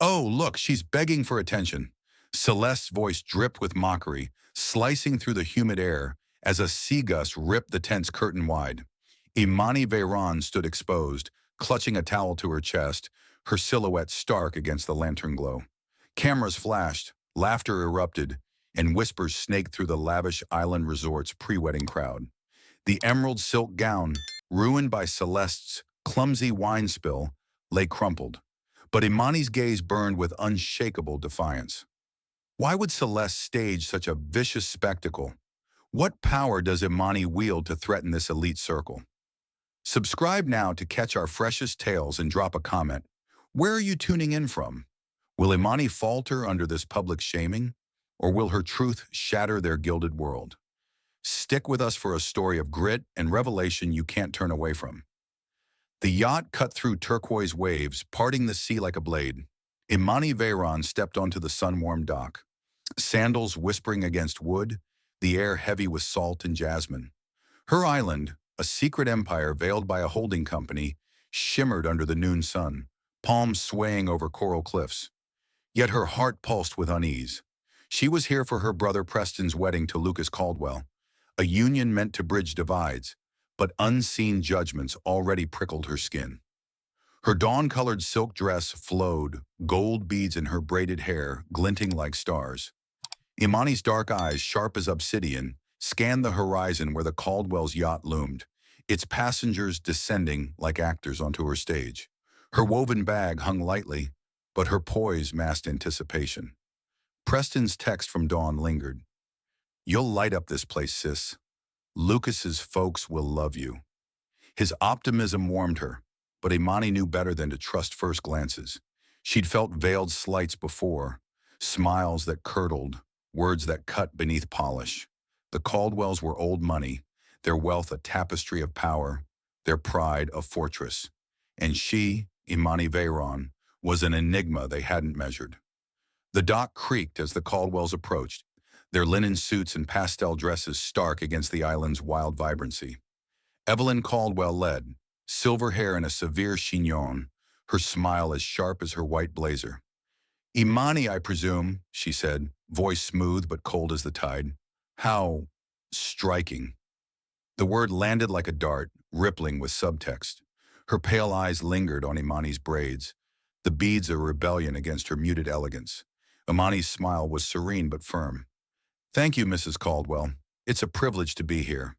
Oh, look, she's begging for attention. Celeste's voice dripped with mockery, slicing through the humid air as a sea gust ripped the tent's curtain wide. Imani Veyron stood exposed, clutching a towel to her chest, her silhouette stark against the lantern glow. Cameras flashed, laughter erupted, and whispers snaked through the lavish island resort's pre-wedding crowd. The emerald silk gown, ruined by Celeste's clumsy wine spill, lay crumpled. But Imani's gaze burned with unshakable defiance. Why would Celeste stage such a vicious spectacle? What power does Imani wield to threaten this elite circle? Subscribe now to catch our freshest tales and drop a comment. Where are you tuning in from? Will Imani falter under this public shaming? Or will her truth shatter their gilded world? Stick with us for a story of grit and revelation you can't turn away from. The yacht cut through turquoise waves, parting the sea like a blade. Imani Veyron stepped onto the sun-warmed dock, sandals whispering against wood, the air heavy with salt and jasmine. Her island, a secret empire veiled by a holding company, shimmered under the noon sun, palms swaying over coral cliffs. Yet her heart pulsed with unease. She was here for her brother Preston's wedding to Lucas Caldwell, a union meant to bridge divides, but unseen judgments already prickled her skin. Her dawn-colored silk dress flowed, gold beads in her braided hair glinting like stars. Imani's dark eyes, sharp as obsidian, scanned the horizon where the Caldwell's yacht loomed, its passengers descending like actors onto her stage. Her woven bag hung lightly, but her poise masked anticipation. Preston's text from Dawn lingered. "You'll light up this place, sis. Lucas's folks will love you." His optimism warmed her, but Imani knew better than to trust first glances. She'd felt veiled slights before, smiles that curdled, words that cut beneath polish. The Caldwells were old money, their wealth a tapestry of power, their pride a fortress. And she, Imani Veyron, was an enigma they hadn't measured. The dock creaked as the Caldwells approached, their linen suits and pastel dresses stark against the island's wild vibrancy. Evelyn Caldwell led, silver hair in a severe chignon, her smile as sharp as her white blazer. "Imani, I presume," she said, voice smooth but cold as the tide. "How striking." The word landed like a dart, rippling with subtext. Her pale eyes lingered on Imani's braids, the beads a rebellion against her muted elegance. Imani's smile was serene but firm. "Thank you, Mrs. Caldwell. It's a privilege to be here."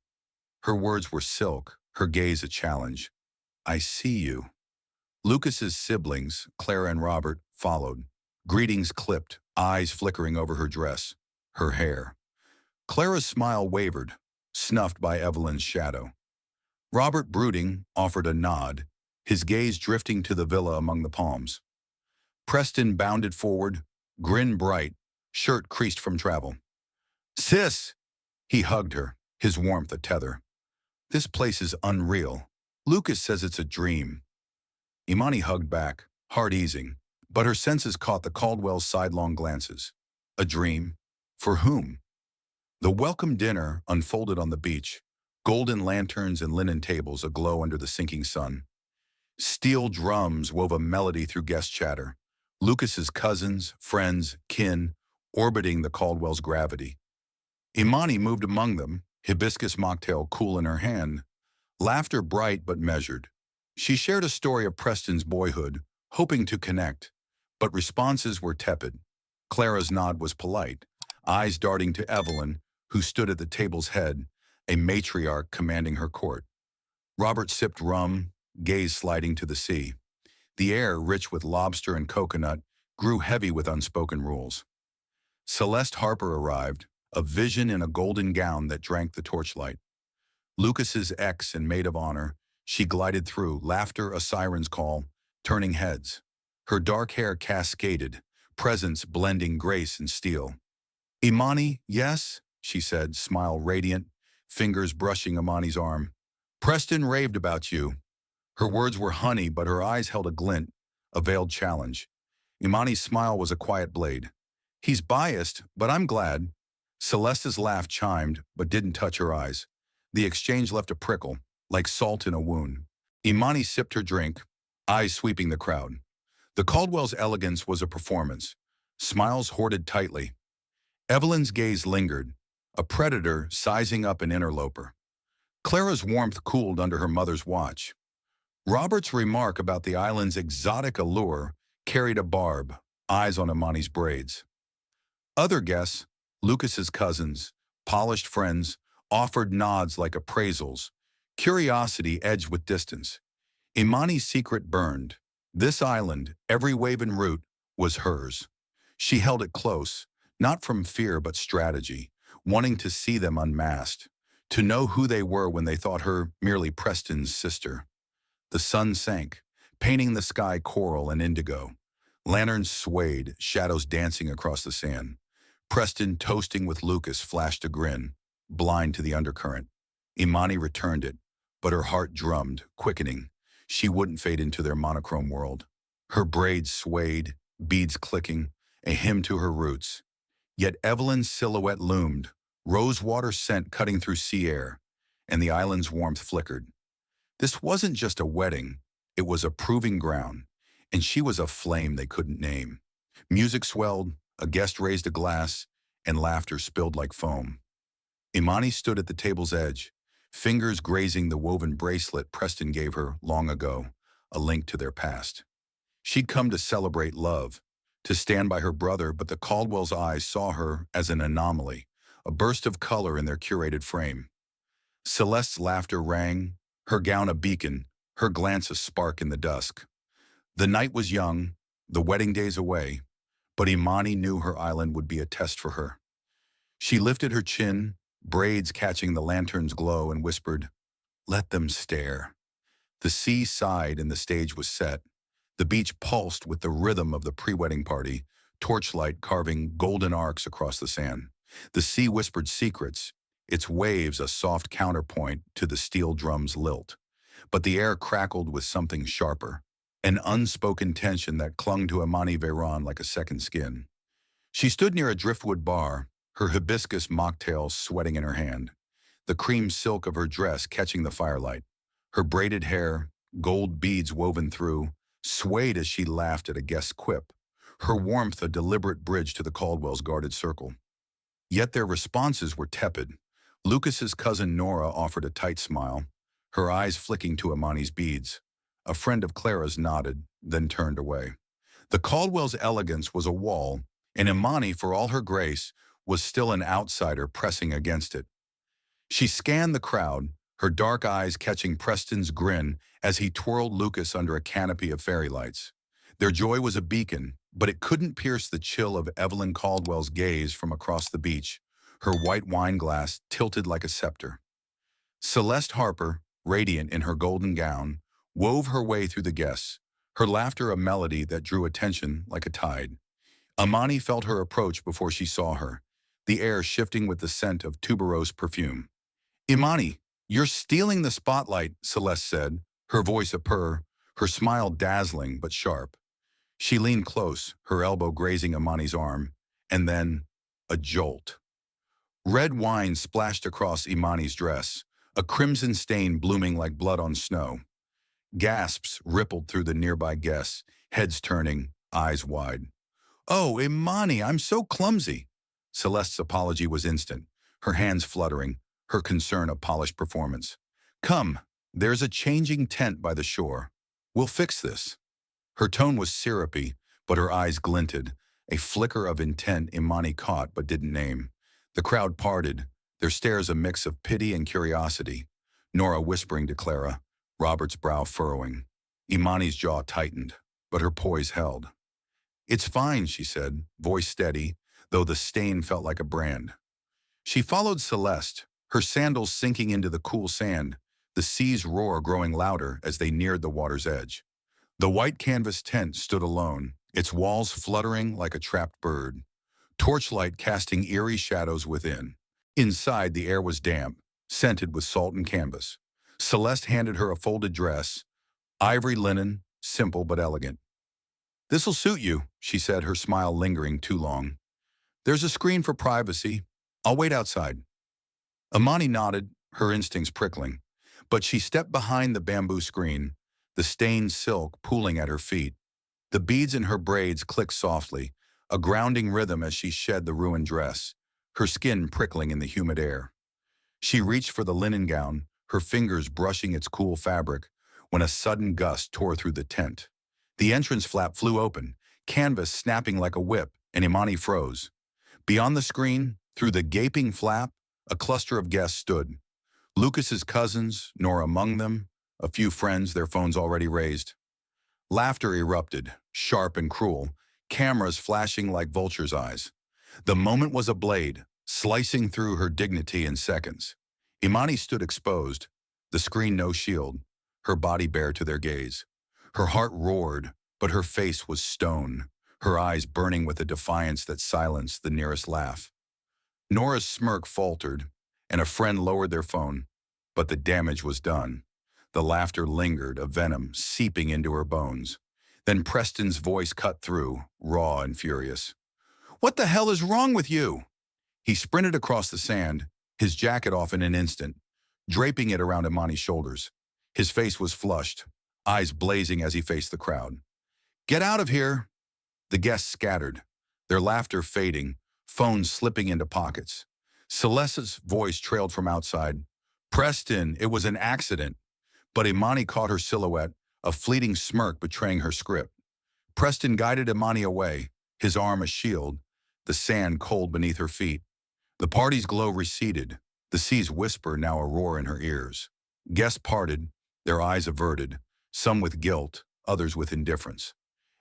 Her words were silk, her gaze a challenge. "I see you." Lucas's siblings, Clara and Robert, followed, greetings clipped, eyes flickering over her dress, her hair. Clara's smile wavered, snuffed by Evelyn's shadow. Robert, brooding, offered a nod, his gaze drifting to the villa among the palms. Preston bounded forward, grin bright, shirt creased from travel. "Sis!" He hugged her, his warmth a tether. "This place is unreal. Lucas says it's a dream." Imani hugged back, heart easing, but her senses caught the Caldwell's sidelong glances. A dream? For whom? The welcome dinner unfolded on the beach, golden lanterns and linen tables aglow under the sinking sun. Steel drums wove a melody through guest chatter, Lucas's cousins, friends, kin, orbiting the Caldwell's gravity. Imani moved among them, hibiscus mocktail cool in her hand, laughter bright but measured. She shared a story of Preston's boyhood, hoping to connect, but responses were tepid. Clara's nod was polite, eyes darting to Evelyn, who stood at the table's head, a matriarch commanding her court. Robert sipped rum, gaze sliding to the sea. The air, rich with lobster and coconut, grew heavy with unspoken rules. Celeste Harper arrived, a vision in a golden gown that drank the torchlight. Lucas's ex and maid of honor, she glided through, laughter a siren's call, turning heads. Her dark hair cascaded, presence blending grace and steel. "Imani, yes?" she said, smile radiant, fingers brushing Imani's arm. "Preston raved about you." Her words were honey, but her eyes held a glint, a veiled challenge. Imani's smile was a quiet blade. "He's biased, but I'm glad." Celeste's laugh chimed, but didn't touch her eyes. The exchange left a prickle, like salt in a wound. Imani sipped her drink, eyes sweeping the crowd. The Caldwell's elegance was a performance. Smiles hoarded tightly. Evelyn's gaze lingered, a predator sizing up an interloper. Clara's warmth cooled under her mother's watch. Robert's remark about the island's exotic allure carried a barb, eyes on Imani's braids. Other guests, Lucas's cousins, polished friends, offered nods like appraisals. Curiosity edged with distance. Imani's secret burned. This island, every wave and root, was hers. She held it close, not from fear but strategy, wanting to see them unmasked, to know who they were when they thought her merely Preston's sister. The sun sank, painting the sky coral and indigo. Lanterns swayed, shadows dancing across the sand. Preston, toasting with Lucas, flashed a grin, blind to the undercurrent. Imani returned it, but her heart drummed, quickening. She wouldn't fade into their monochrome world. Her braids swayed, beads clicking, a hymn to her roots. Yet Evelyn's silhouette loomed, rosewater scent cutting through sea air, and the island's warmth flickered. This wasn't just a wedding, it was a proving ground, and she was a flame they couldn't name. Music swelled, a guest raised a glass, and laughter spilled like foam. Imani stood at the table's edge, fingers grazing the woven bracelet Preston gave her long ago, a link to their past. She'd come to celebrate love, to stand by her brother, but the Caldwell's eyes saw her as an anomaly, a burst of color in their curated frame. Celeste's laughter rang, her gown a beacon, her glance a spark in the dusk. The night was young, the wedding days away, but Imani knew her island would be a test for her. She lifted her chin, braids catching the lantern's glow, and whispered, "Let them stare." The sea sighed and the stage was set. The beach pulsed with the rhythm of the pre-wedding party, torchlight carving golden arcs across the sand. The sea whispered secrets, its waves a soft counterpoint to the steel drum's lilt. But the air crackled with something sharper, an unspoken tension that clung to Imani Veyron like a second skin. She stood near a driftwood bar, her hibiscus mocktail sweating in her hand, the cream silk of her dress catching the firelight. Her braided hair, gold beads woven through, swayed as she laughed at a guest's quip, her warmth a deliberate bridge to the Caldwell's guarded circle. Yet their responses were tepid. Lucas's cousin Nora offered a tight smile, her eyes flicking to Imani's beads. A friend of Clara's nodded, then turned away. The Caldwell's elegance was a wall, and Imani, for all her grace, was still an outsider pressing against it. She scanned the crowd, her dark eyes catching Preston's grin as he twirled Lucas under a canopy of fairy lights. Their joy was a beacon, but it couldn't pierce the chill of Evelyn Caldwell's gaze from across the beach, her white wine glass tilted like a scepter. Celeste Harper, radiant in her golden gown, wove her way through the guests, her laughter a melody that drew attention like a tide. Imani felt her approach before she saw her, the air shifting with the scent of tuberose perfume. "Imani, you're stealing the spotlight," Celeste said, her voice a purr, her smile dazzling but sharp. She leaned close, her elbow grazing Imani's arm, and then a jolt. Red wine splashed across Imani's dress, a crimson stain blooming like blood on snow. Gasps rippled through the nearby guests, heads turning, eyes wide. "Oh, Imani, I'm so clumsy." Celeste's apology was instant, her hands fluttering, her concern a polished performance. "Come, there's a changing tent by the shore. We'll fix this." Her tone was syrupy, but her eyes glinted, a flicker of intent Imani caught but didn't name. The crowd parted, their stares a mix of pity and curiosity. Nora whispering to Clara, Robert's brow furrowing. Imani's jaw tightened, but her poise held. "It's fine," she said, voice steady, though the stain felt like a brand. She followed Celeste, her sandals sinking into the cool sand, the sea's roar growing louder as they neared the water's edge. The white canvas tent stood alone, its walls fluttering like a trapped bird, torchlight casting eerie shadows within. Inside, the air was damp, scented with salt and canvas. Celeste handed her a folded dress, ivory linen, simple but elegant. "This'll suit you," she said, her smile lingering too long. "There's a screen for privacy. I'll wait outside." Imani nodded, her instincts prickling, but she stepped behind the bamboo screen, the stained silk pooling at her feet. The beads in her braids clicked softly, a grounding rhythm as she shed the ruined dress, her skin prickling in the humid air. She reached for the linen gown, her fingers brushing its cool fabric, when a sudden gust tore through the tent. The entrance flap flew open, canvas snapping like a whip, and Imani froze. Beyond the screen, through the gaping flap, a cluster of guests stood. Lucas's cousins, Nora among them, a few friends, their phones already raised. Laughter erupted, sharp and cruel, cameras flashing like vultures' eyes. The moment was a blade, slicing through her dignity in seconds. Imani stood exposed, the screen no shield, her body bare to their gaze. Her heart roared, but her face was stone, her eyes burning with a defiance that silenced the nearest laugh. Nora's smirk faltered, and a friend lowered their phone, but the damage was done. The laughter lingered, a venom seeping into her bones. Then Preston's voice cut through, raw and furious. "What the hell is wrong with you?" He sprinted across the sand, his jacket off in an instant, draping it around Imani's shoulders. His face was flushed, eyes blazing as he faced the crowd. "Get out of here!" The guests scattered, their laughter fading, phones slipping into pockets. Celeste's voice trailed from outside. "Preston, it was an accident." But Imani caught her silhouette, a fleeting smirk betraying her script. Preston guided Imani away, his arm a shield, the sand cold beneath her feet. The party's glow receded, the sea's whisper now a roar in her ears. Guests parted, their eyes averted, some with guilt, others with indifference.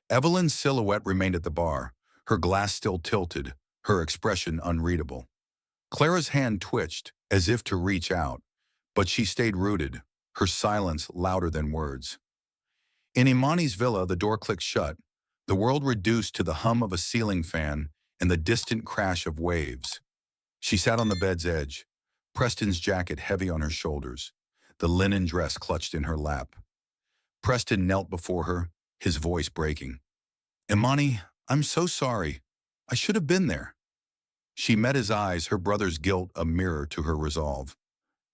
Evelyn's silhouette remained at the bar, her glass still tilted, her expression unreadable. Clara's hand twitched, as if to reach out, but she stayed rooted, her silence louder than words. In Imani's villa, the door clicked shut, the world reduced to the hum of a ceiling fan and the distant crash of waves. She sat on the bed's edge, Preston's jacket heavy on her shoulders, the linen dress clutched in her lap. Preston knelt before her, his voice breaking. "Imani, I'm so sorry. I should have been there." She met his eyes, her brother's guilt a mirror to her resolve.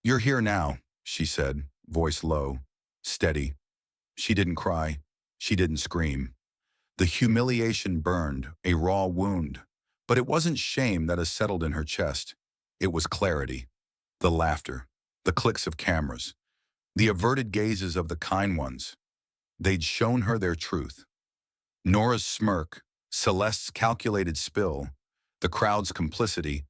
"You're here now," she said, voice low, steady. She didn't cry. She didn't scream. The humiliation burned, a raw wound. But it wasn't shame that had settled in her chest. It was clarity. The laughter, the clicks of cameras, the averted gazes of the kind ones. They'd shown her their truth. Nora's smirk, Celeste's calculated spill, the crowd's complicity.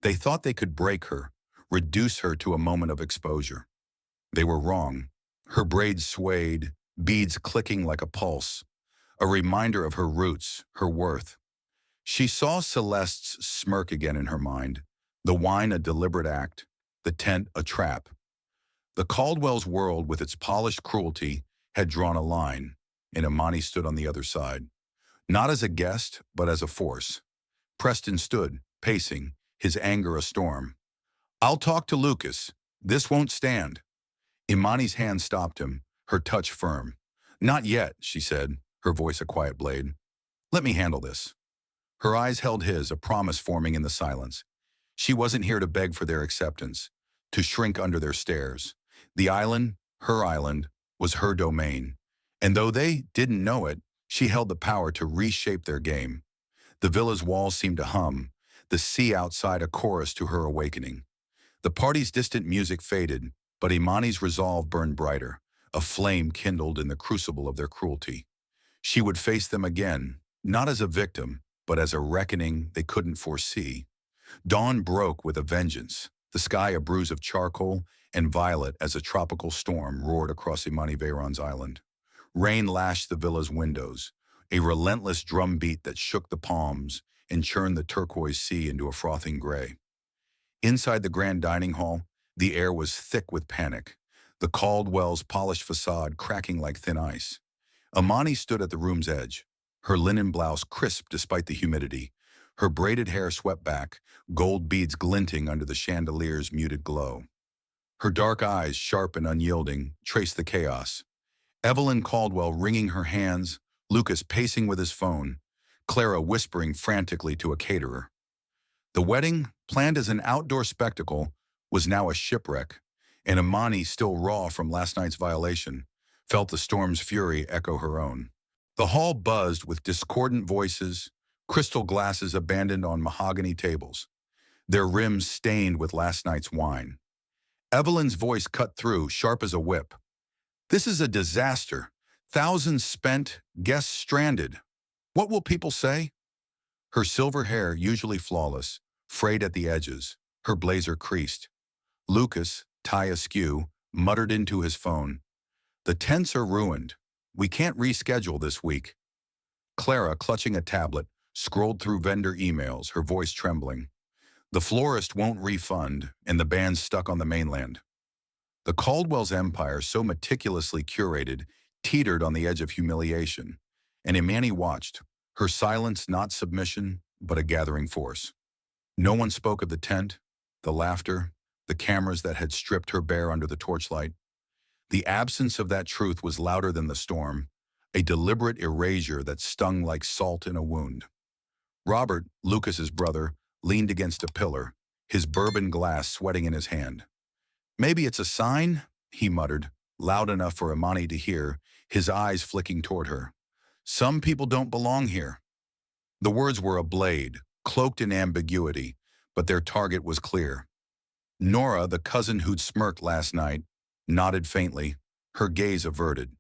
They thought they could break her, reduce her to a moment of exposure. They were wrong. Her braids swayed, beads clicking like a pulse, a reminder of her roots, her worth. She saw Celeste's smirk again in her mind, the wine a deliberate act, the tent a trap. The Caldwell's world, with its polished cruelty, had drawn a line, and Imani stood on the other side. Not as a guest, but as a force. Preston stood, pacing, his anger a storm. "I'll talk to Lucas. This won't stand." Imani's hand stopped him, her touch firm. "Not yet," she said, her voice a quiet blade. "Let me handle this." Her eyes held his, a promise forming in the silence. She wasn't here to beg for their acceptance, to shrink under their stares. The island, her island, was her domain. And though they didn't know it, she held the power to reshape their game. The villa's walls seemed to hum, the sea outside a chorus to her awakening. The party's distant music faded, but Imani's resolve burned brighter, a flame kindled in the crucible of their cruelty. She would face them again, not as a victim, but as a reckoning they couldn't foresee. Dawn broke with a vengeance, the sky a bruise of charcoal and violet as a tropical storm roared across Imani Veyron's island. Rain lashed the villa's windows, a relentless drumbeat that shook the palms and churned the turquoise sea into a frothing gray. Inside the grand dining hall, the air was thick with panic, the Caldwell's polished facade cracking like thin ice. Imani stood at the room's edge, her linen blouse crisp despite the humidity, her braided hair swept back, gold beads glinting under the chandelier's muted glow. Her dark eyes, sharp and unyielding, traced the chaos. Evelyn Caldwell wringing her hands, Lucas pacing with his phone, Clara whispering frantically to a caterer. The wedding, planned as an outdoor spectacle, was now a shipwreck, and Imani, still raw from last night's violation, felt the storm's fury echo her own. The hall buzzed with discordant voices, crystal glasses abandoned on mahogany tables, their rims stained with last night's wine. Evelyn's voice cut through, sharp as a whip. This is a disaster. Thousands spent, guests stranded. What will people say? Her silver hair, usually flawless, frayed at the edges, her blazer creased. Lucas, tie askew, muttered into his phone. The tents are ruined. We can't reschedule this week. Clara, clutching a tablet, scrolled through vendor emails, her voice trembling. The florist won't refund, and the band's stuck on the mainland. The Caldwell's empire, so meticulously curated, teetered on the edge of humiliation, and Imani watched, her silence not submission, but a gathering force. No one spoke of the tent, the laughter, the cameras that had stripped her bare under the torchlight. The absence of that truth was louder than the storm, a deliberate erasure that stung like salt in a wound. Robert, Lucas's brother, leaned against a pillar, his bourbon glass sweating in his hand. Maybe it's a sign, he muttered, loud enough for Imani to hear, his eyes flicking toward her. Some people don't belong here. The words were a blade, cloaked in ambiguity, but their target was clear. Nora, the cousin who'd smirked last night, nodded faintly, her gaze averted.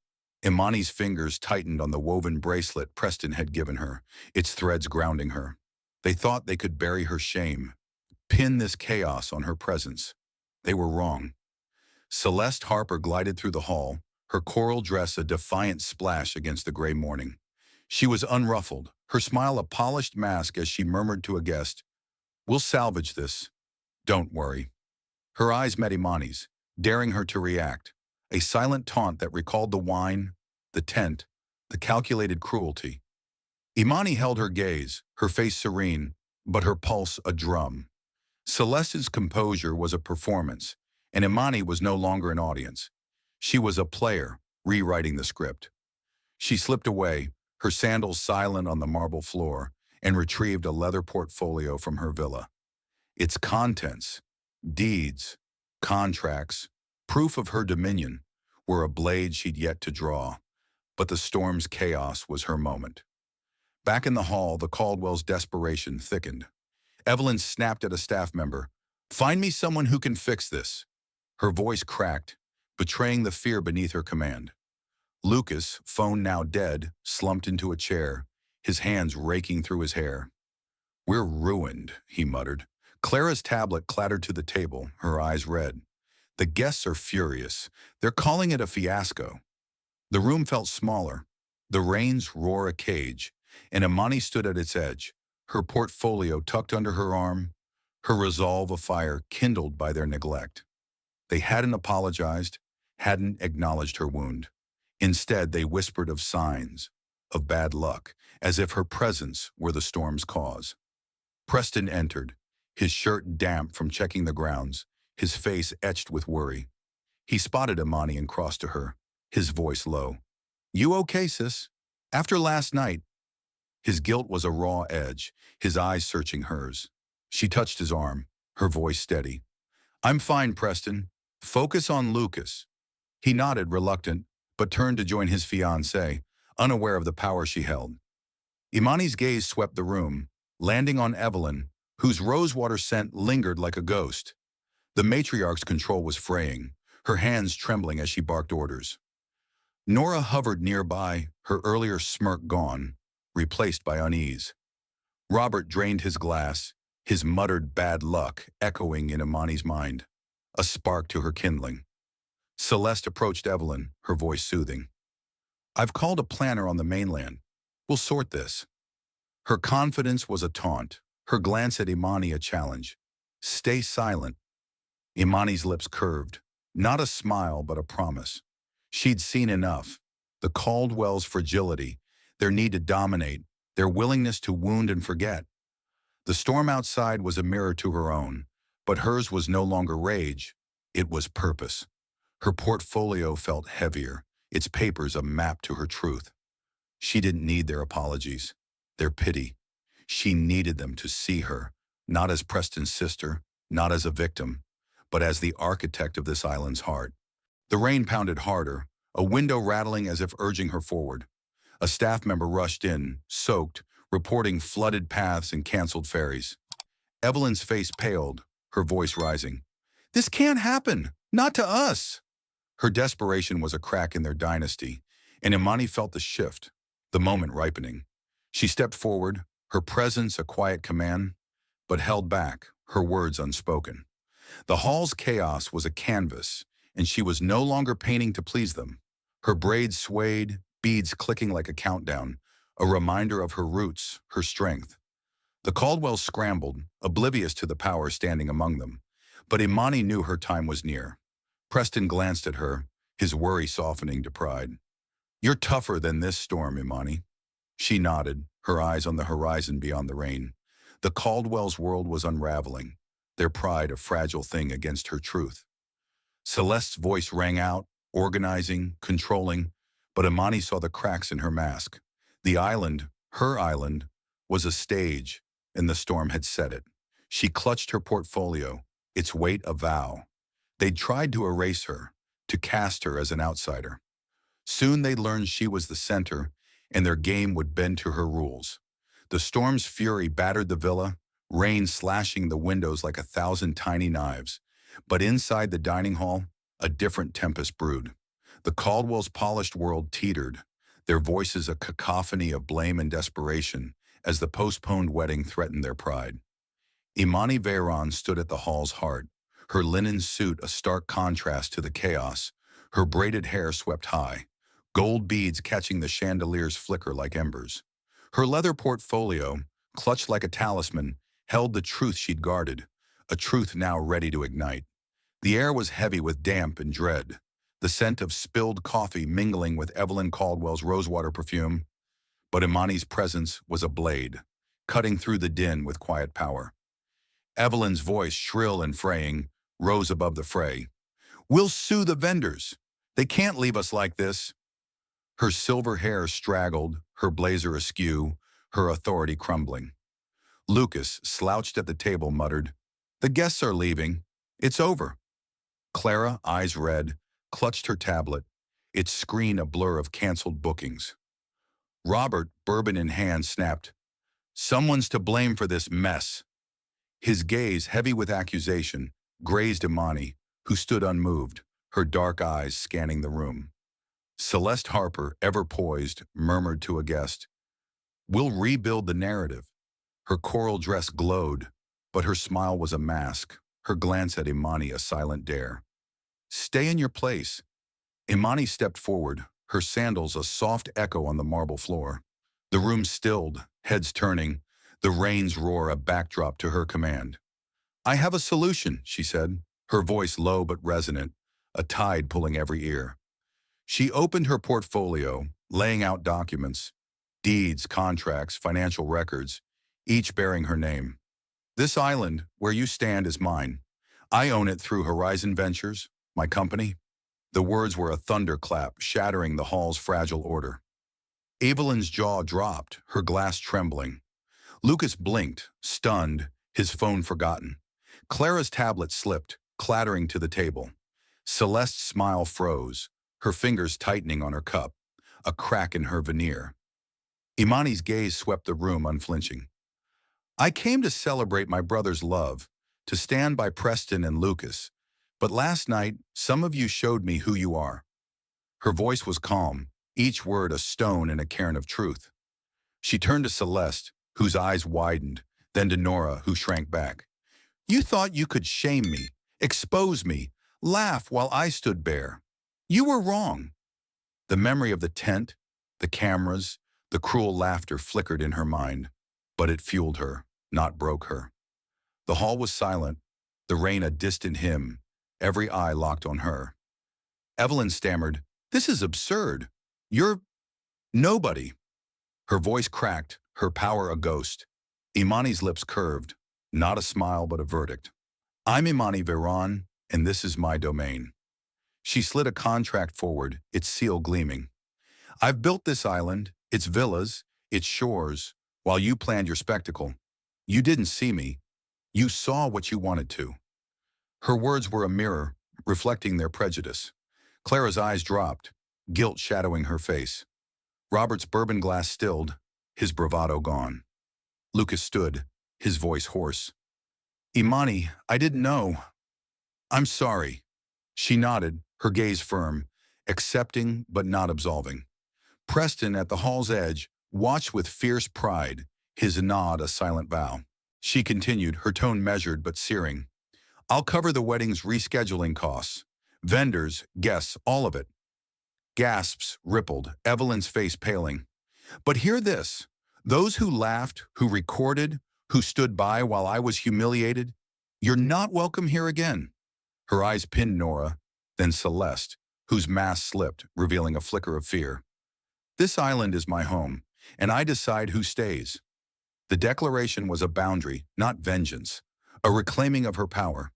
Imani's fingers tightened on the woven bracelet Preston had given her, its threads grounding her. They thought they could bury her shame, pin this chaos on her presence. They were wrong. Celeste Harper glided through the hall, her coral dress a defiant splash against the gray morning. She was unruffled, her smile a polished mask as she murmured to a guest, "We'll salvage this. Don't worry." Her eyes met Imani's, daring her to react, a silent taunt that recalled the wine, the tent, the calculated cruelty. Imani held her gaze, her face serene, but her pulse a drum. Celeste's composure was a performance, and Imani was no longer an audience. She was a player, rewriting the script. She slipped away, her sandals silent on the marble floor, and retrieved a leather portfolio from her villa. Its contents, deeds, contracts, proof of her dominion, were a blade she'd yet to draw, but the storm's chaos was her moment. Back in the hall, the Caldwell's desperation thickened. Evelyn snapped at a staff member, "Find me someone who can fix this." Her voice cracked, betraying the fear beneath her command. Lucas, phone now dead, slumped into a chair, his hands raking through his hair. "We're ruined," he muttered. Clara's tablet clattered to the table, her eyes red. "The guests are furious. They're calling it a fiasco." The room felt smaller, the rain's roar a cage, and Imani stood at its edge, her portfolio tucked under her arm, her resolve afire kindled by their neglect. They hadn't apologized, hadn't acknowledged her wound. Instead, they whispered of signs, of bad luck, as if her presence were the storm's cause. Preston entered, his shirt damp from checking the grounds, his face etched with worry. He spotted Imani and crossed to her, his voice low. "You okay, sis? After last night?" His guilt was a raw edge, his eyes searching hers. She touched his arm, her voice steady. "I'm fine, Preston. Focus on Lucas." He nodded, reluctant, but turned to join his fiancée, unaware of the power she held. Imani's gaze swept the room, landing on Evelyn, whose rosewater scent lingered like a ghost. The matriarch's control was fraying, her hands trembling as she barked orders. Nora hovered nearby, her earlier smirk gone, replaced by unease. Robert drained his glass, his muttered bad luck echoing in Imani's mind, a spark to her kindling. Celeste approached Evelyn, her voice soothing. "I've called a planner on the mainland. We'll sort this." Her confidence was a taunt, her glance at Imani a challenge. "Stay silent." Imani's lips curved, not a smile but a promise. She'd seen enough. The Caldwell's fragility, their need to dominate, their willingness to wound and forget. The storm outside was a mirror to her own, but hers was no longer rage, it was purpose. Her portfolio felt heavier, its papers a map to her truth. She didn't need their apologies, their pity. She needed them to see her, not as Preston's sister, not as a victim, but as the architect of this island's heart. The rain pounded harder, a window rattling as if urging her forward. A staff member rushed in, soaked, reporting flooded paths and canceled ferries. Evelyn's face paled, her voice rising. "This can't happen! Not to us!" Her desperation was a crack in their dynasty, and Imani felt the shift, the moment ripening. She stepped forward, her presence a quiet command, but held back, her words unspoken. The hall's chaos was a canvas, and she was no longer painting to please them. Her braids swayed, beads clicking like a countdown, a reminder of her roots, her strength. The Caldwells scrambled, oblivious to the power standing among them. But Imani knew her time was near. Preston glanced at her, his worry softening to pride. "You're tougher than this storm, Imani." She nodded, her eyes on the horizon beyond the rain. The Caldwells' world was unraveling, their pride a fragile thing against her truth. Celeste's voice rang out, organizing, controlling, but Imani saw the cracks in her mask. The island, her island, was a stage, and the storm had set it. She clutched her portfolio, its weight a vow. They'd tried to erase her, to cast her as an outsider. Soon they learned she was the center, and their game would bend to her rules. The storm's fury battered the villa, rain slashing the windows like 1,000 tiny knives. But inside the dining hall, a different tempest brewed. The Caldwells' polished world teetered, their voices a cacophony of blame and desperation, as the postponed wedding threatened their pride. Imani Veyron stood at the hall's heart, her linen suit a stark contrast to the chaos, her braided hair swept high, gold beads catching the chandelier's flicker like embers. Her leather portfolio, clutched like a talisman, held the truth she'd guarded, a truth now ready to ignite. The air was heavy with damp and dread, the scent of spilled coffee mingling with Evelyn Caldwell's rosewater perfume. But Imani's presence was a blade, cutting through the din with quiet power. Evelyn's voice, shrill and fraying, rose above the fray. "We'll sue the vendors. They can't leave us like this." Her silver hair straggled, her blazer askew, her authority crumbling. Lucas, slouched at the table, muttered, "The guests are leaving. It's over." Clara, eyes red, clutched her tablet, its screen a blur of canceled bookings. Robert, bourbon in hand, snapped, "Someone's to blame for this mess." His gaze, heavy with accusation, grazed Imani, who stood unmoved, her dark eyes scanning the room. Celeste Harper, ever poised, murmured to a guest, "We'll rebuild the narrative." Her coral dress glowed, but her smile was a mask, her glance at Imani a silent dare. "Stay in your place." Imani stepped forward, her sandals a soft echo on the marble floor. The room stilled, heads turning, the rain's roar a backdrop to her command. "I have a solution," she said, her voice low but resonant, a tide pulling every ear. She opened her portfolio, laying out documents, deeds, contracts, financial records, each bearing her name. "This island, where you stand, is mine. I own it through Horizon Ventures, my company." The words were a thunderclap, shattering the hall's fragile order. Evelyn's jaw dropped, her glass trembling. Lucas blinked, stunned, his phone forgotten. Clara's tablet slipped, clattering to the table. Celeste's smile froze, her fingers tightening on her cup, a crack in her veneer. Imani's gaze swept the room unflinching. "I came to celebrate my brother's love, to stand by Preston and Lucas, but last night some of you showed me who you are." Her voice was calm, each word a stone in a cairn of truth. She turned to Celeste, whose eyes widened, then to Nora, who shrank back. "You thought you could shame me, expose me, laugh while I stood bare. You were wrong." The memory of the tent, the cameras, the cruel laughter flickered in her mind, but it fueled her, not broke her. The hall was silent, the rain a distant hymn, every eye locked on her. Evelyn stammered, "This is absurd. You're nobody." Her voice cracked, her power a ghost. Imani's lips curved, not a smile but a verdict. "I'm Imani Veyron, and this is my domain." She slid a contract forward, its seal gleaming. "I've built this island, its villas, its shores, while you planned your spectacle. You didn't see me. You saw what you wanted to." Her words were a mirror, reflecting their prejudice. Clara's eyes dropped, guilt shadowing her face. Robert's bourbon glass stilled, his bravado gone. Lucas stood, his voice hoarse. Imani, I didn't know. I'm sorry. She nodded, her gaze firm, accepting but not absolving. Preston, at the hall's edge, watched with fierce pride, his nod a silent vow. She continued, her tone measured but searing. I'll cover the wedding's rescheduling costs. Vendors, guests, all of it. Gasps rippled, Evelyn's face paling. But hear this. Those who laughed, who recorded, who stood by while I was humiliated, you're not welcome here again. Her eyes pinned Nora, then Celeste, whose mask slipped, revealing a flicker of fear. This island is my home, and I decide who stays. The declaration was a boundary, not vengeance, a reclaiming of her power.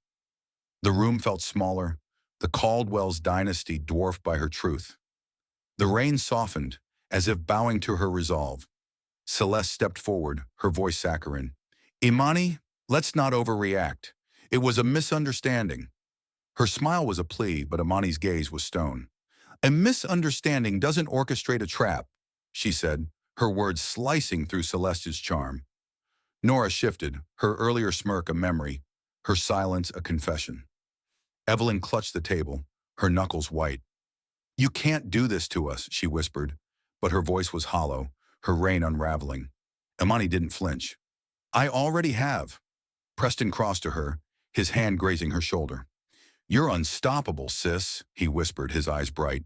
The room felt smaller, the Caldwell's dynasty dwarfed by her truth. The rain softened, as if bowing to her resolve. Celeste stepped forward, her voice saccharine. Imani, let's not overreact. It was a misunderstanding. Her smile was a plea, but Imani's gaze was stone. A misunderstanding doesn't orchestrate a trap, she said, her words slicing through Celeste's charm. Nora shifted, her earlier smirk a memory, her silence a confession. Evelyn clutched the table, her knuckles white. You can't do this to us, she whispered, but her voice was hollow, her rein unraveling. Imani didn't flinch. I already have. Preston crossed to her, his hand grazing her shoulder. You're unstoppable, sis, he whispered, his eyes bright.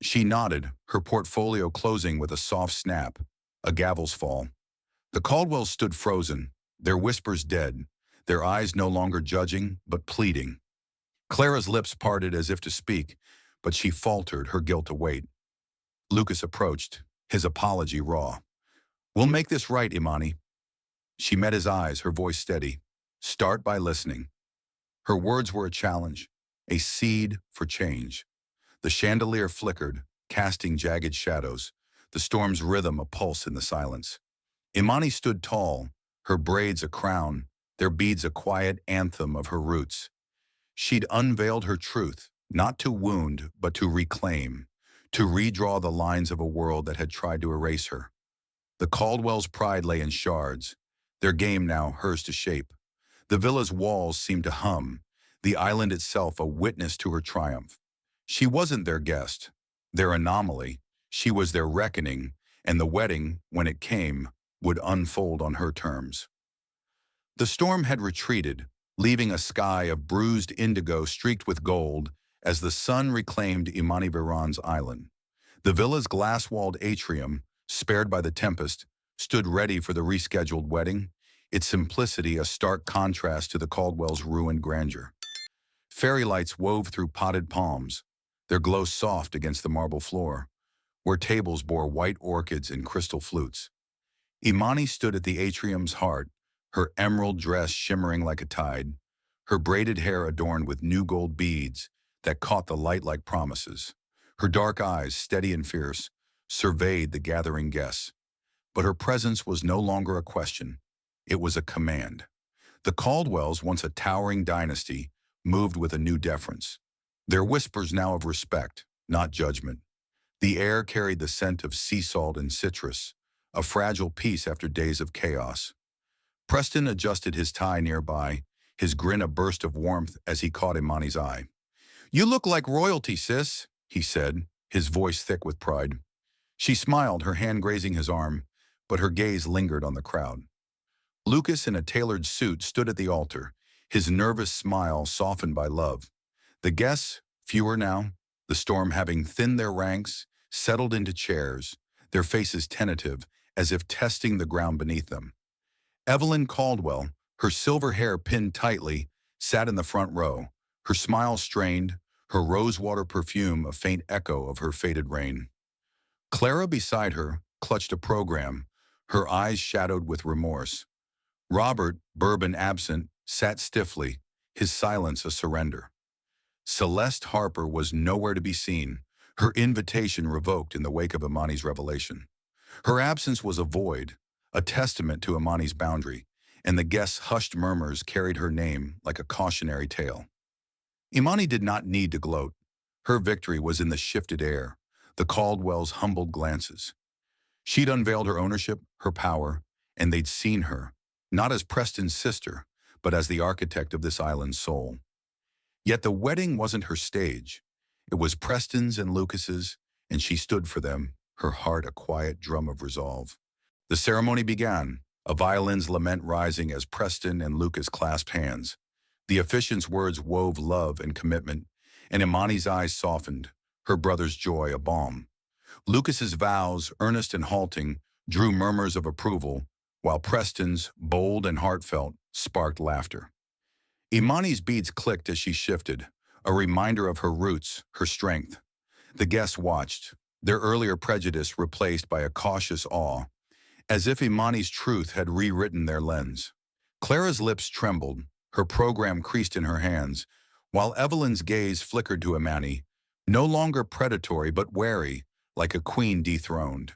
She nodded, her portfolio closing with a soft snap, a gavel's fall. The Caldwells stood frozen, their whispers dead, their eyes no longer judging, but pleading. Clara's lips parted as if to speak, but she faltered, her guilt await. Lucas approached, his apology raw. We'll make this right, Imani. She met his eyes, her voice steady. Start by listening. Her words were a challenge, a seed for change. The chandelier flickered, casting jagged shadows, the storm's rhythm a pulse in the silence. Imani stood tall, her braids a crown, their beads a quiet anthem of her roots. She'd unveiled her truth, not to wound, but to reclaim, to redraw the lines of a world that had tried to erase her. The Caldwell's pride lay in shards, their game now hers to shape. The villa's walls seemed to hum, the island itself a witness to her triumph. She wasn't their guest, their anomaly. She was their reckoning, and the wedding, when it came, would unfold on her terms. The storm had retreated, leaving a sky of bruised indigo streaked with gold as the sun reclaimed Imani Veron's island. The villa's glass-walled atrium, spared by the tempest, stood ready for the rescheduled wedding, its simplicity a stark contrast to the Caldwell's ruined grandeur. Fairy lights wove through potted palms, their glow soft against the marble floor, where tables bore white orchids and crystal flutes. Imani stood at the atrium's heart, her emerald dress shimmering like a tide, her braided hair adorned with new gold beads that caught the light like promises. Her dark eyes, steady and fierce, surveyed the gathering guests. But her presence was no longer a question. It was a command. The Caldwells, once a towering dynasty, moved with a new deference. Their whispers now of respect, not judgment. The air carried the scent of sea salt and citrus, a fragile peace after days of chaos. Preston adjusted his tie nearby, his grin a burst of warmth as he caught Imani's eye. You look like royalty, sis, he said, his voice thick with pride. She smiled, her hand grazing his arm, but her gaze lingered on the crowd. Lucas, in a tailored suit, stood at the altar, his nervous smile softened by love. The guests, fewer now, the storm having thinned their ranks, settled into chairs, their faces tentative, as if testing the ground beneath them. Evelyn Caldwell, her silver hair pinned tightly, sat in the front row, her smile strained, her rosewater perfume a faint echo of her faded reign. Clara beside her clutched a program, her eyes shadowed with remorse. Robert, bourbon absent, sat stiffly, his silence a surrender. Celeste Harper was nowhere to be seen, her invitation revoked in the wake of Imani's revelation. Her absence was a void, a testament to Imani's boundary, and the guests' hushed murmurs carried her name like a cautionary tale. Imani did not need to gloat. Her victory was in the shifted air, the Caldwells' humbled glances. She'd unveiled her ownership, her power, and they'd seen her, not as Preston's sister, but as the architect of this island's soul. Yet the wedding wasn't her stage. It was Preston's and Lucas's, and she stood for them, her heart a quiet drum of resolve. The ceremony began, a violin's lament rising as Preston and Lucas clasped hands. The officiant's words wove love and commitment, and Imani's eyes softened, her brother's joy a balm. Lucas's vows, earnest and halting, drew murmurs of approval, while Preston's, bold and heartfelt, sparked laughter. Imani's beads clicked as she shifted, a reminder of her roots, her strength. The guests watched, their earlier prejudice replaced by a cautious awe, as if Imani's truth had rewritten their lens. Clara's lips trembled, her program creased in her hands, while Evelyn's gaze flickered to Imani, no longer predatory but wary, like a queen dethroned.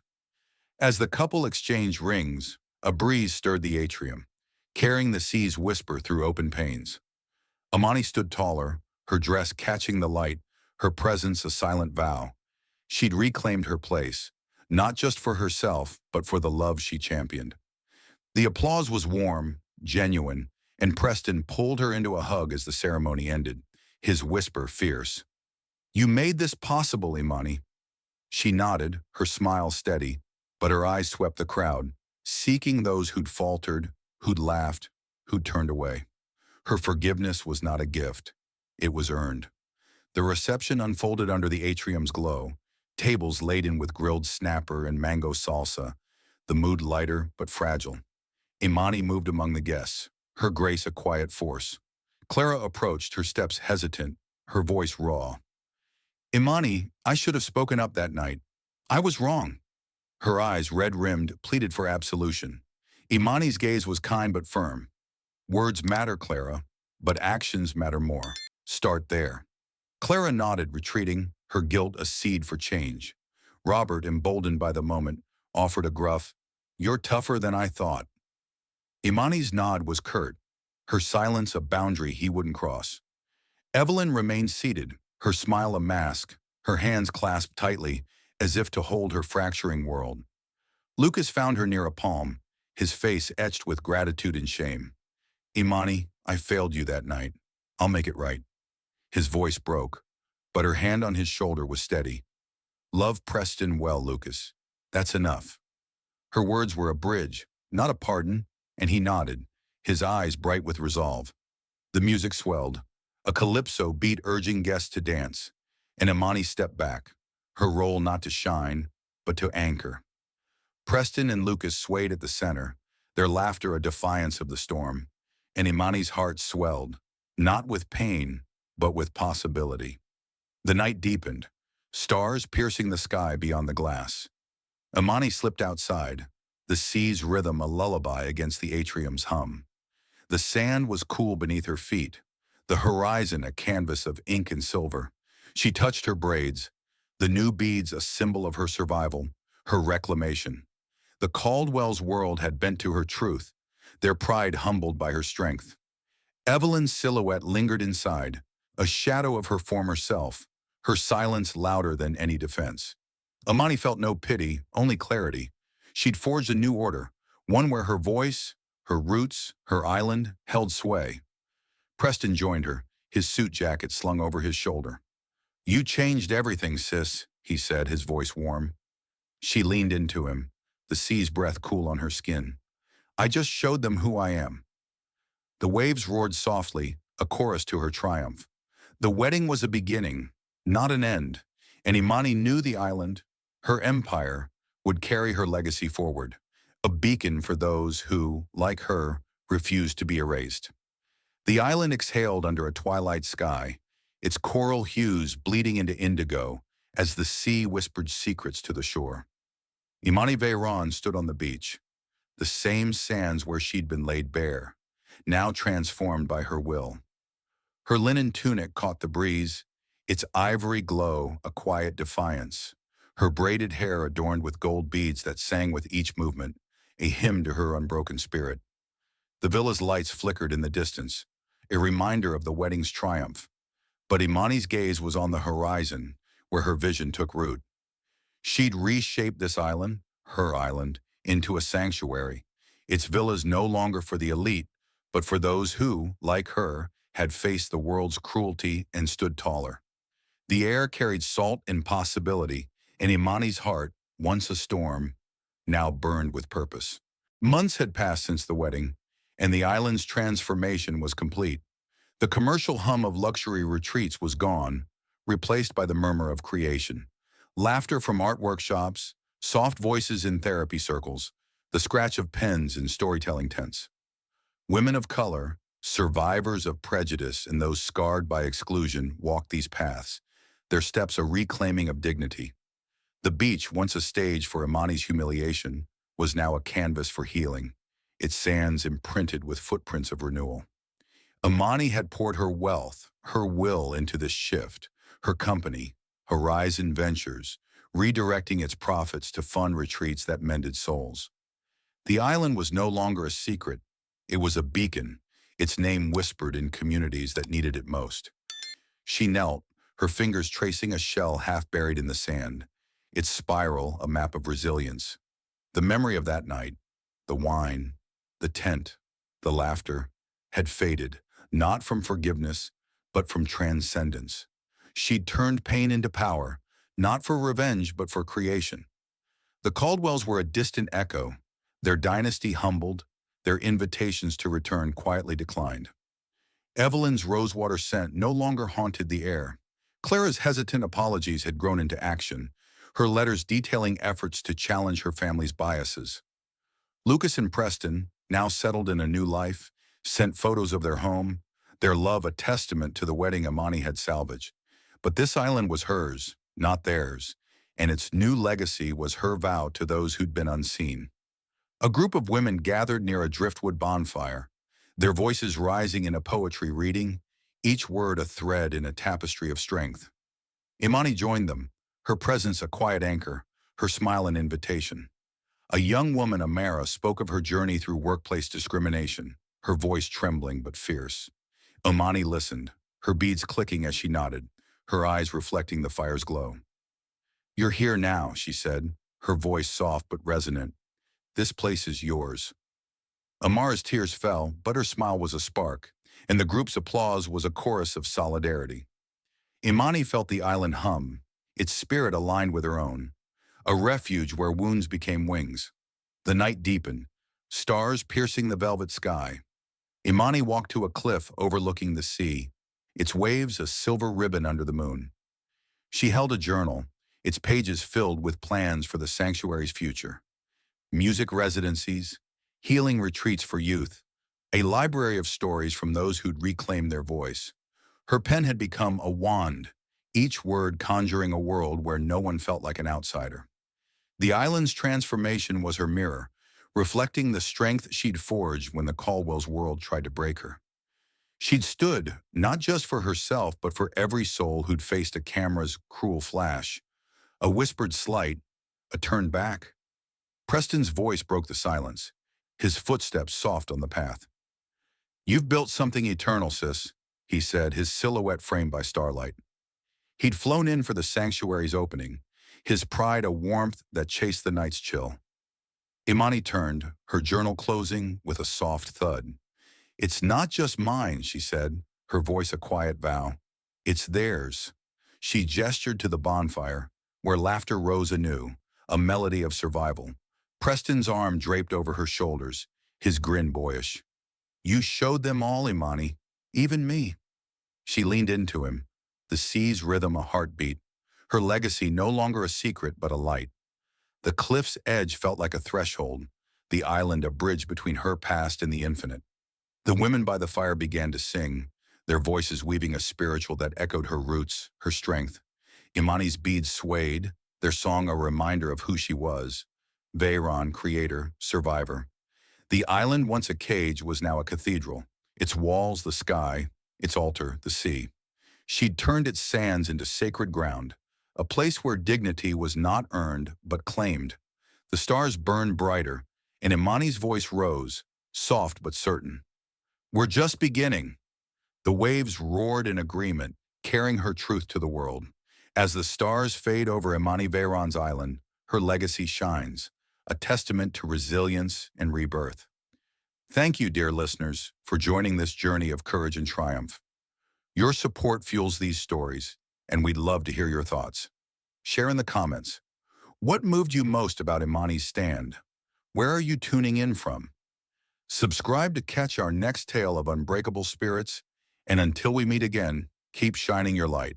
As the couple exchanged rings, a breeze stirred the atrium, carrying the sea's whisper through open panes. Imani stood taller, her dress catching the light, her presence a silent vow. She'd reclaimed her place, not just for herself, but for the love she championed. The applause was warm, genuine, and Preston pulled her into a hug as the ceremony ended, his whisper fierce. "You made this possible, Imani." She nodded, her smile steady, but her eyes swept the crowd, seeking those who'd faltered, who'd laughed, who'd turned away. Her forgiveness was not a gift. It was earned. The reception unfolded under the atrium's glow, tables laden with grilled snapper and mango salsa, the mood lighter but fragile. Imani moved among the guests, her grace a quiet force. Clara approached, her steps hesitant, her voice raw. "Imani, I should have spoken up that night. I was wrong." Her eyes, red-rimmed, pleaded for absolution. Imani's gaze was kind but firm. "Words matter, Clara, but actions matter more. Start there." Clara nodded, retreating, her guilt a seed for change. Robert, emboldened by the moment, offered a gruff, "You're tougher than I thought." Imani's nod was curt, her silence a boundary he wouldn't cross. Evelyn remained seated, her smile a mask, her hands clasped tightly, as if to hold her fracturing world. Lucas found her near a palm, his face etched with gratitude and shame. "Imani, I failed you that night. I'll make it right." His voice broke, but her hand on his shoulder was steady. "Love Preston well, Lucas. That's enough." Her words were a bridge, not a pardon, and he nodded, his eyes bright with resolve. The music swelled, a calypso beat urging guests to dance, and Imani stepped back, her role not to shine, but to anchor. Preston and Lucas swayed at the center, their laughter a defiance of the storm, and Imani's heart swelled, not with pain, but with possibility. The night deepened, stars piercing the sky beyond the glass. Imani slipped outside, the sea's rhythm a lullaby against the atrium's hum. The sand was cool beneath her feet, the horizon a canvas of ink and silver. She touched her braids, the new beads a symbol of her survival, her reclamation. The Caldwell's world had bent to her truth, their pride humbled by her strength. Evelyn's silhouette lingered inside, a shadow of her former self, her silence louder than any defense. Imani felt no pity, only clarity. She'd forged a new order, one where her voice, her roots, her island held sway. Preston joined her, his suit jacket slung over his shoulder. "You changed everything, sis," he said, his voice warm. She leaned into him, the sea's breath cool on her skin. "I just showed them who I am." The waves roared softly, a chorus to her triumph. The wedding was a beginning, not an end, and Imani knew the island, her empire, would carry her legacy forward, a beacon for those who, like her, refused to be erased. The island exhaled under a twilight sky, its coral hues bleeding into indigo as the sea whispered secrets to the shore. Imani Veyron stood on the beach, the same sands where she'd been laid bare, now transformed by her will. Her linen tunic caught the breeze, its ivory glow a quiet defiance, her braided hair adorned with gold beads that sang with each movement, a hymn to her unbroken spirit. The villa's lights flickered in the distance, a reminder of the wedding's triumph, but Imani's gaze was on the horizon, where her vision took root. She'd reshape this island, her island, into a sanctuary. Its villas no longer for the elite, but for those who, like her, had faced the world's cruelty and stood taller. The air carried salt and possibility, and Imani's heart, once a storm, now burned with purpose. Months had passed since the wedding, and the island's transformation was complete. The commercial hum of luxury retreats was gone, replaced by the murmur of creation. Laughter from art workshops, soft voices in therapy circles, the scratch of pens in storytelling tents. Women of color, survivors of prejudice and those scarred by exclusion walked these paths, their steps a reclaiming of dignity. The beach, once a stage for Imani's humiliation, was now a canvas for healing, its sands imprinted with footprints of renewal. Imani had poured her wealth, her will into this shift, her company, Horizon Ventures, redirecting its profits to fund retreats that mended souls. The island was no longer a secret, it was a beacon, its name whispered in communities that needed it most. She knelt, her fingers tracing a shell half buried in the sand, its spiral a map of resilience. The memory of that night, the wine, the tent, the laughter, had faded, not from forgiveness, but from transcendence. She'd turned pain into power, not for revenge, but for creation. The Caldwells were a distant echo, their dynasty humbled, their invitations to return quietly declined. Evelyn's rosewater scent no longer haunted the air. Clara's hesitant apologies had grown into action, her letters detailing efforts to challenge her family's biases. Lucas and Preston, now settled in a new life, sent photos of their home, their love a testament to the wedding Imani had salvaged. But this island was hers, not theirs, and its new legacy was her vow to those who'd been unseen. A group of women gathered near a driftwood bonfire, their voices rising in a poetry reading, each word a thread in a tapestry of strength. Imani joined them, her presence a quiet anchor, her smile an invitation. A young woman, Amara, spoke of her journey through workplace discrimination, her voice trembling but fierce. Imani listened, her beads clicking as she nodded, her eyes reflecting the fire's glow. "You're here now," she said, her voice soft but resonant. "This place is yours." Amara's tears fell, but her smile was a spark, and the group's applause was a chorus of solidarity. Imani felt the island hum, its spirit aligned with her own, a refuge where wounds became wings. The night deepened, stars piercing the velvet sky. Imani walked to a cliff overlooking the sea, its waves a silver ribbon under the moon. She held a journal, its pages filled with plans for the sanctuary's future. Music residencies, healing retreats for youth, a library of stories from those who'd reclaimed their voice. Her pen had become a wand, each word conjuring a world where no one felt like an outsider. The island's transformation was her mirror, reflecting the strength she'd forged when the Caldwell's world tried to break her. She'd stood, not just for herself, but for every soul who'd faced a camera's cruel flash, a whispered slight, a turn back. Preston's voice broke the silence, his footsteps soft on the path. "You've built something eternal, sis," he said, his silhouette framed by starlight. He'd flown in for the sanctuary's opening, his pride a warmth that chased the night's chill. Imani turned, her journal closing with a soft thud. "It's not just mine," she said, her voice a quiet vow. "It's theirs." She gestured to the bonfire, where laughter rose anew, a melody of survival. Preston's arm draped over her shoulders, his grin boyish. "You showed them all, Imani, even me." She leaned into him, the sea's rhythm a heartbeat, her legacy no longer a secret but a light. The cliff's edge felt like a threshold, the island a bridge between her past and the infinite. The women by the fire began to sing, their voices weaving a spiritual that echoed her roots, her strength. Imani's beads swayed, their song a reminder of who she was. Veyron, creator, survivor. The island, once a cage, was now a cathedral, its walls the sky, its altar the sea. She'd turned its sands into sacred ground, a place where dignity was not earned but claimed. The stars burned brighter, and Imani's voice rose, soft but certain. "We're just beginning." The waves roared in agreement, carrying her truth to the world. As the stars fade over Imani Veyron's island, her legacy shines, a testament to resilience and rebirth. Thank you, dear listeners, for joining this journey of courage and triumph. Your support fuels these stories, and we'd love to hear your thoughts. Share in the comments. What moved you most about Imani's stand? Where are you tuning in from? Subscribe to catch our next tale of unbreakable spirits, and until we meet again, keep shining your light.